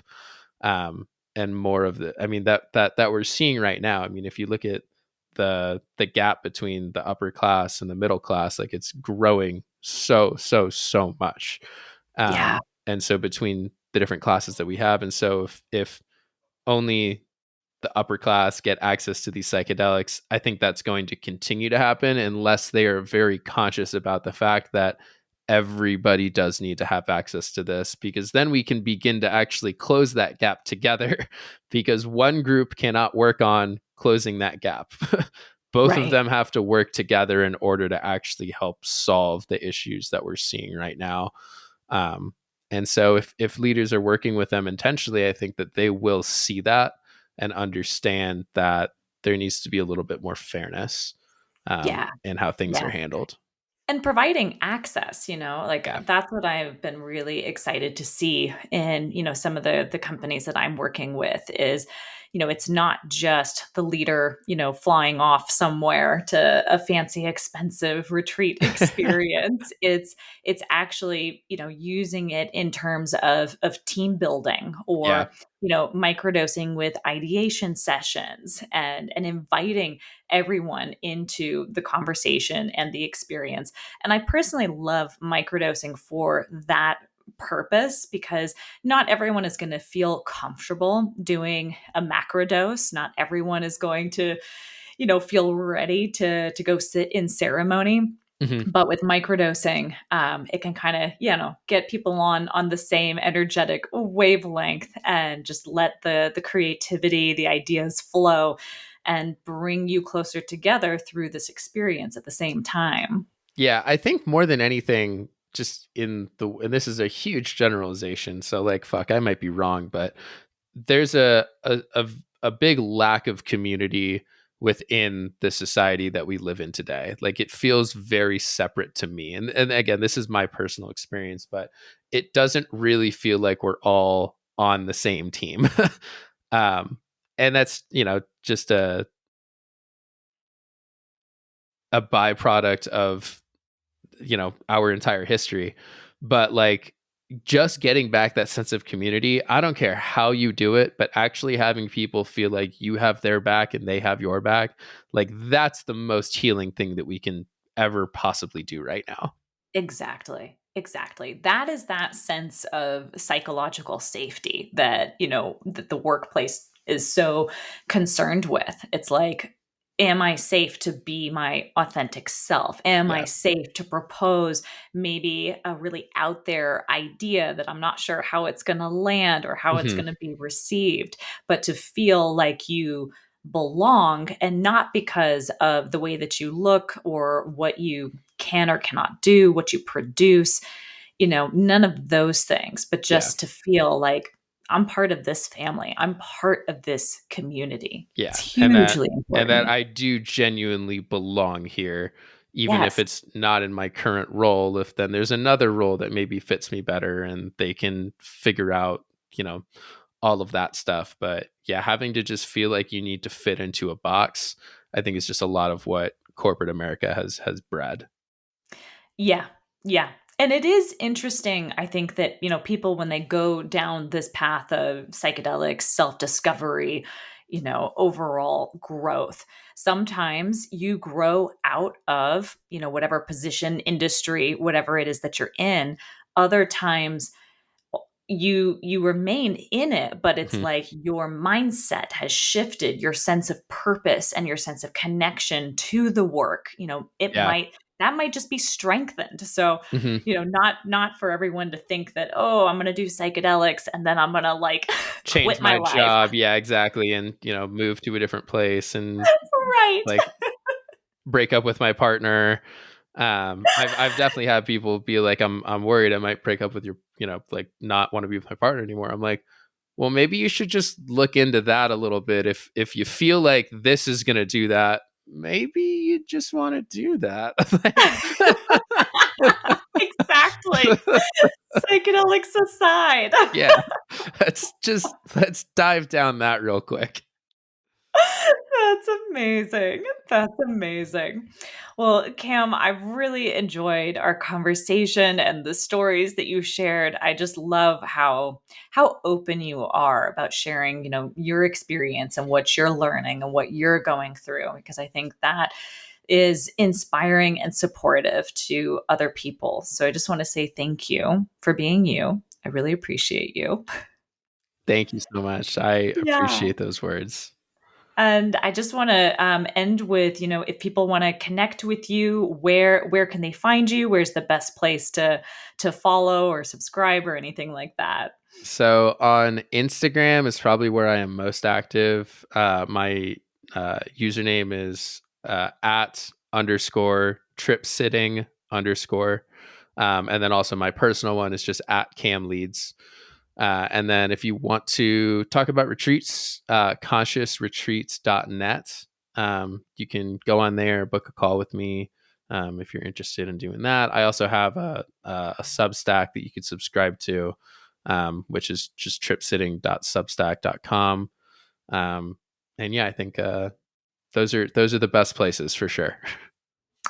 [SPEAKER 2] and more of the. I mean that we're seeing right now. I mean, if you look at the gap between the upper class and the middle class, like it's growing so much,
[SPEAKER 1] Yeah.
[SPEAKER 2] and so between the different classes that we have, and so if only the upper class get access to these psychedelics, I think that's going to continue to happen unless they are very conscious about the fact that everybody does need to have access to this, because then we can begin to actually close that gap together because one group cannot work on closing that gap. Both of
[SPEAKER 1] Right.
[SPEAKER 2] them have to work together in order to actually help solve the issues that we're seeing right now. Um, and so if leaders are working with them intentionally, I think that they will see that and understand that there needs to be a little bit more fairness,
[SPEAKER 1] Yeah.
[SPEAKER 2] in how things
[SPEAKER 1] Yeah.
[SPEAKER 2] are handled.
[SPEAKER 1] And providing access, like
[SPEAKER 2] Yeah.
[SPEAKER 1] that's what I've been really excited to see in, some of the companies that I'm working with is, it's not just the leader, flying off somewhere to a fancy, expensive retreat experience. It's actually, using it in terms of team building,
[SPEAKER 2] Yeah.
[SPEAKER 1] or microdosing with ideation sessions, and inviting everyone into the conversation and the experience. And I personally love microdosing for that purpose, because not everyone is going to feel comfortable doing a macrodose. Not everyone is going to, feel ready to go sit in ceremony.
[SPEAKER 2] Hmm.
[SPEAKER 1] But with microdosing, it can kind of, get people on the same energetic wavelength, and just let the creativity, the ideas flow, and bring you closer together through this experience at the same time.
[SPEAKER 2] Yeah, I think more than anything, just and this is a huge generalization, so like fuck, I might be wrong, but there's a big lack of community within the society that we live in today. Like it feels very separate to me. And again, this is my personal experience, but it doesn't really feel like we're all on the same team. um and that's, just a byproduct of, our entire history. But like just getting back that sense of community, I don't care how you do it, but actually having people feel like you have their back and they have your back, like that's the most healing thing that we can ever possibly do right now.
[SPEAKER 1] Exactly. Exactly. That is that sense of psychological safety that, that the workplace is so concerned with. It's like, am I safe to be my authentic self? Am I
[SPEAKER 2] Yeah.
[SPEAKER 1] safe to propose maybe a really out there idea that I'm not sure how it's going to land or how it's
[SPEAKER 2] Hmm.
[SPEAKER 1] going to be received, but to feel like you belong, and not because of the way that you look or what you can or cannot do, what you produce, none of those things, but
[SPEAKER 2] Yeah.
[SPEAKER 1] just to feel like I'm part of this family. I'm part of this community. It's
[SPEAKER 2] Yeah.
[SPEAKER 1] hugely
[SPEAKER 2] And that
[SPEAKER 1] important.
[SPEAKER 2] I do genuinely belong here, even if
[SPEAKER 1] Yes,
[SPEAKER 2] it's not in my current role. If then there's another role that maybe fits me better and they can figure out, you know, all of that stuff. But yeah, having to just feel like you need to fit into a box, I think is just a lot of what corporate America has bred.
[SPEAKER 1] yeah, yeah. And it is interesting, I think, that, people, when they go down this path of psychedelics, self discovery, overall growth, sometimes you grow out of, whatever position, industry, whatever it is that you're in. Other times, you remain in it, but it's
[SPEAKER 2] Mhm.
[SPEAKER 1] like your mindset has shifted, your sense of purpose and your sense of connection to the work, it
[SPEAKER 2] Yeah.
[SPEAKER 1] might that might just be strengthened. So,
[SPEAKER 2] Hmm.
[SPEAKER 1] not for everyone to think that, oh, I'm going to do psychedelics and then I'm going to like
[SPEAKER 2] Change
[SPEAKER 1] quit my
[SPEAKER 2] my
[SPEAKER 1] life.
[SPEAKER 2] job. Yeah, exactly. And, move to a different place and
[SPEAKER 1] Right.
[SPEAKER 2] like break up with my partner. I've definitely had people be like, I'm worried I might break up with your, like not want to be with my partner anymore. I'm like, well, maybe you should just look into that a little bit. If you feel like this is gonna do that, maybe you just want to do that.
[SPEAKER 1] Exactly. Psychedelics aside.
[SPEAKER 2] Yeah, let's dive down that real quick.
[SPEAKER 1] That's amazing. That's amazing. Well, Cam, I've really enjoyed our conversation and the stories that you shared. I just love how open you are about sharing, your experience and what you're learning and what you're going through, because I think that is inspiring and supportive to other people. So I just want to say thank you for being you. I really appreciate you.
[SPEAKER 2] Thank you so much. I
[SPEAKER 1] Yeah.
[SPEAKER 2] appreciate those words.
[SPEAKER 1] And I just want to end with, if people want to connect with you, where can they find you? Where's the best place to follow or subscribe or anything like that?
[SPEAKER 2] So on Instagram is probably where I am most active. My username is at underscore TripSitting underscore. And then also my personal one is just at Cam Leids. And then if you want to talk about retreats, consciousretreats.net. You can go on there, book a call with me if you're interested in doing that. I also have a Substack that you could subscribe to, which is just tripsitting.substack.com. And yeah, I think those are the best places for sure.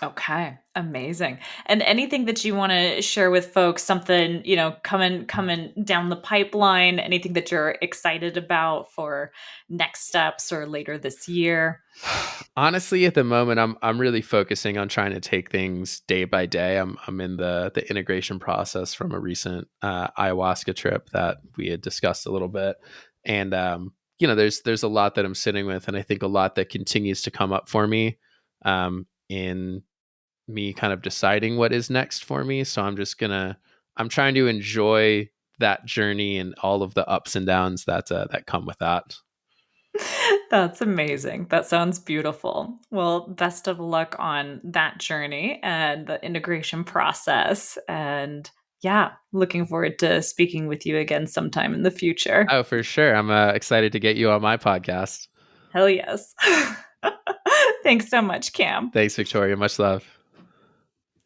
[SPEAKER 1] Okay, amazing. And anything that you want to share with folks, something, coming down the pipeline, anything that you're excited about for next steps or later this year?
[SPEAKER 2] Honestly, at the moment, I'm really focusing on trying to take things day by day. I'm in the integration process from a recent ayahuasca trip that we had discussed a little bit, and there's a lot that I'm sitting with, and I think a lot that continues to come up for me in me kind of deciding what is next for me. So I'm trying to enjoy that journey and all of the ups and downs that come with that.
[SPEAKER 1] That's amazing. That sounds beautiful. Well, best of luck on that journey and the integration process. And yeah, looking forward to speaking with you again sometime in the future.
[SPEAKER 2] Oh, for sure. I'm excited to get you on my podcast.
[SPEAKER 1] Hell yes. Thanks so much, Cam.
[SPEAKER 2] Thanks, Victoria. Much love.